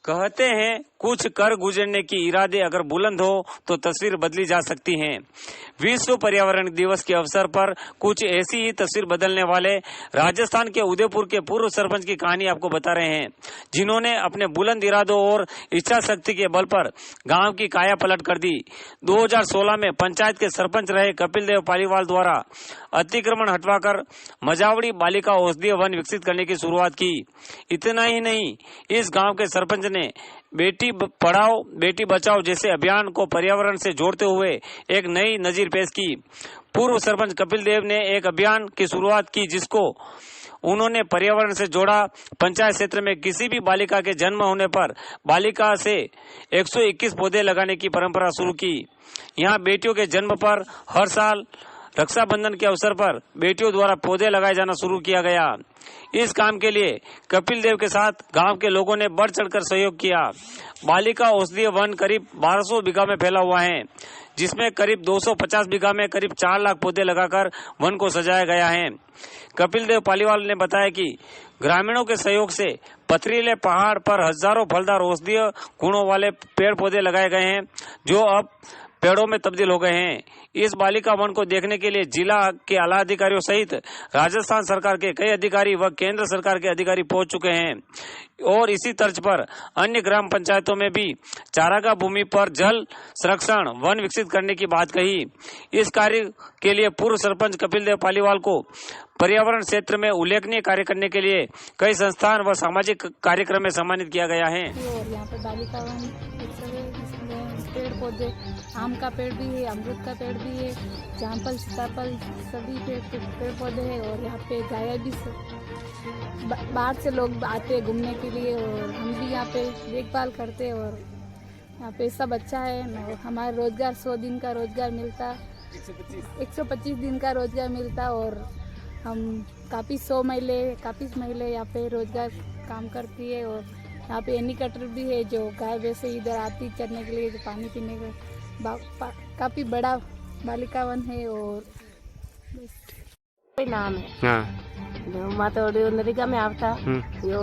कहते हैं कुछ कर गुजरने की इरादे अगर बुलंद हो तो तस्वीर बदली जा सकती है। विश्व पर्यावरण दिवस के अवसर पर कुछ ऐसी ही तस्वीर बदलने वाले राजस्थान के उदयपुर के पूर्व सरपंच की कहानी आपको बता रहे हैं, जिन्होंने अपने बुलंद इरादों और इच्छा शक्ति के बल पर गांव की काया पलट कर दी। 2016 में पंचायत के सरपंच रहे कपिल देव पालीवाल द्वारा अतिक्रमण हटवाकर मजावड़ी बालिका औषधीय वन विकसित करने की शुरुआत की। इतना ही नहीं, इस गांव के सरपंच ने बेटी पढ़ाओ बेटी बचाओ जैसे अभियान को पर्यावरण से जोड़ते हुए एक नई नजीर पेश की। पूर्व सरपंच कपिल देव ने एक अभियान की शुरुआत की जिसको उन्होंने पर्यावरण से जोड़ा। पंचायत क्षेत्र में किसी भी बालिका के जन्म होने पर बालिका से 121 पौधे लगाने की परंपरा शुरू की। यहाँ बेटियों के जन्म पर हर साल रक्षाबंधन के अवसर पर बेटियों द्वारा पौधे लगाए जाना शुरू किया गया। इस काम के लिए कपिल देव के साथ गांव के लोगों ने बढ़ चढ़कर सहयोग किया। बालिका औषधीय वन करीब 1200 बीघा में फैला हुआ है, जिसमें करीब 250 बीघा में करीब 4 लाख पौधे लगाकर वन को सजाया गया है। कपिल देव पालीवाल ने बताया कि ग्रामीणों के सहयोग से पथरीले पहाड़ पर हजारों फलदार औषधीय गुणों वाले पेड़ पौधे लगाए गए हैं, जो अब पेड़ों में तब्दील हो गए हैं। इस बालिका वन को देखने के लिए जिला के आला अधिकारियों सहित राजस्थान सरकार के कई अधिकारी व केंद्र सरकार के अधिकारी पहुंच चुके हैं और इसी तर्ज पर अन्य ग्राम पंचायतों में भी चारागाह भूमि पर जल संरक्षण वन विकसित करने की बात कही। इस कार्य के लिए पूर्व सरपंच कपिल देव पालीवाल को पर्यावरण क्षेत्र में उल्लेखनीय कार्य करने के लिए कई संस्थान व सामाजिक कार्यक्रम में सम्मानित किया गया है। और यहाँ पे बालिका वन पेड़ पौधे, आम का पेड़ भी है, अमरूद का पेड़ भी है, जामफल सीताफल सभी पेड़ पौधे हैं। और यहाँ पे गाय भी बाहर से लोग आते हैं घूमने के लिए और हम भी यहाँ पे देखभाल करते हैं। और यहाँ पे सब अच्छा है। हमारा रोजगार 100 दिन का रोजगार मिलता, 125 दिन का रोजगार मिलता। और हम काफ़ी 100 महिला यहाँ पे रोजगार काम करती है। और यहाँ पे एनी कटर भी है जो गाय वैसे इधर आती चरने के लिए, जो पानी पीने का काफ़ी बड़ा बालिका वन है। और नाम है हाँ। माता नरेगा में आता यो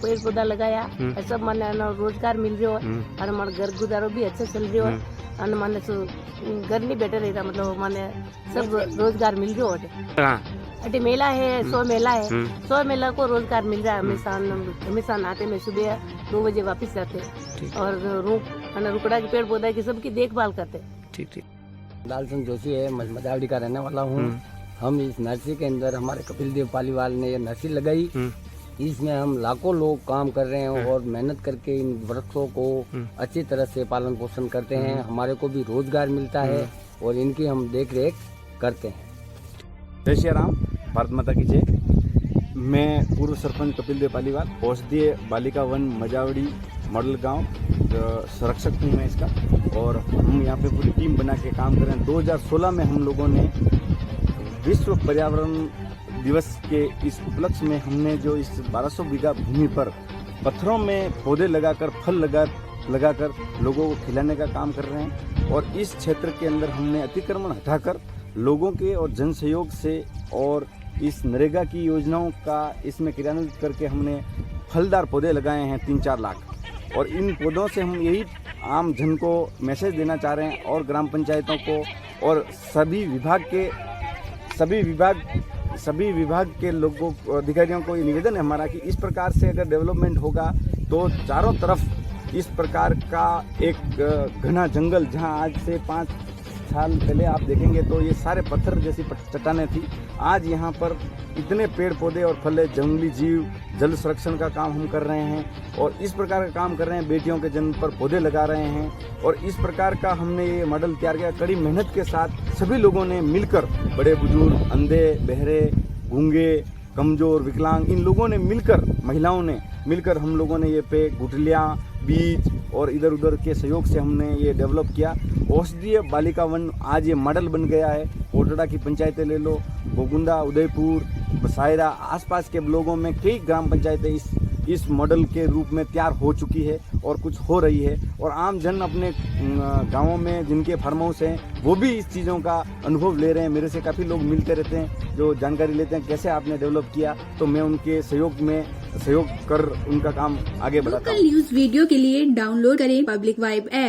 पेड़ पौधा लगाया, सब माने रोजगार मिल रहा है और हमारा घर गुजारो भी अच्छा चल रहा है और माने घर नहीं बैठे रहता, मतलब माने सब रोजगार मिल रहा है। अटे मेला है, 100 मेला है, 100 मेला को रोजगार मिल रहा है। हमेशा आते में सुबह 2 बजे वापस जाते और रुकड़ा के पेड़ पौधा की सबकी देखभाल करते। ठीक। लालचंद जोशी है, मजावड़ी का रहने वाला हूँ। हम इस नर्सरी के अंदर हमारे कपिल देव पालीवाल ने ये नर्सरी लगाई। इसमें हम लाखों लोग काम कर रहे हैं और मेहनत करके इन वृक्षों को अच्छी तरह से पालन पोषण करते हैं। हमारे को भी रोजगार मिलता है और इनकी हम देख रेख करते हैं। जय श्री राम, भारत माता की जय। मैं पूर्व सरपंच कपिल देव पालीवाल, औषधीय बालिका वन मजावड़ी मॉडल गांव संरक्षक हूँ मैं इसका। और हम यहाँ पे पूरी टीम बना के काम कर रहे हैं। 2016 में हम लोगों ने विश्व पर्यावरण दिवस के इस उपलक्ष्य में हमने जो इस 1200 बीघा भूमि पर पत्थरों में पौधे लगाकर फल लगाकर लोगों को खिलाने का काम कर रहे हैं। और इस क्षेत्र के अंदर हमने अतिक्रमण हटाकर लोगों के और जन सहयोग से और इस नरेगा की योजनाओं का इसमें क्रियान्वित करके हमने फलदार पौधे लगाए हैं 3-4 लाख। और इन पौधों से हम यही आम जन को मैसेज देना चाह रहे हैं और ग्राम पंचायतों को और सभी विभाग के लोगों अधिकारियों को ये निवेदन है हमारा कि इस प्रकार से अगर डेवलपमेंट होगा तो चारों तरफ इस प्रकार का एक घना जंगल, जहां आज से 5 साल पहले आप देखेंगे तो ये सारे पत्थर जैसी चट्टानें थी, आज यहाँ पर इतने पेड़ पौधे और फल, जंगली जीव, जल संरक्षण का काम हम कर रहे हैं और इस प्रकार का काम कर रहे हैं। बेटियों के जन्म पर पौधे लगा रहे हैं और इस प्रकार का हमने ये मॉडल तैयार किया। कड़ी मेहनत के साथ सभी लोगों ने मिलकर, बड़े बुजुर्ग, अंधे, बहरे, गूंगे, कमजोर, विकलांग, इन लोगों ने मिलकर, महिलाओं ने मिलकर हम लोगों ने ये पे गुठलियाँ, बीज और इधर उधर के सहयोग से हमने ये डेवलप किया। औषधीय बालिका वन आज ये मॉडल बन गया है। कोटड़ा की पंचायतें ले लो, गोगुंदा, उदयपुर, बसायरा, आसपास के लोगों में कई ग्राम पंचायतें इस मॉडल के रूप में तैयार हो चुकी है और कुछ हो रही है। और आम जन अपने गांवों में जिनके फार्म हाउस हैं वो भी इस चीज़ों का अनुभव ले रहे हैं। मेरे से काफ़ी लोग मिलते रहते हैं जो जानकारी लेते हैं कैसे आपने डेवलप किया, तो मैं उनके सहयोग में सहयोग कर उनका काम आगे बढ़ाता हूँ। लोकल न्यूज वीडियो के लिए डाउनलोड करें पब्लिक वाइब ऐप।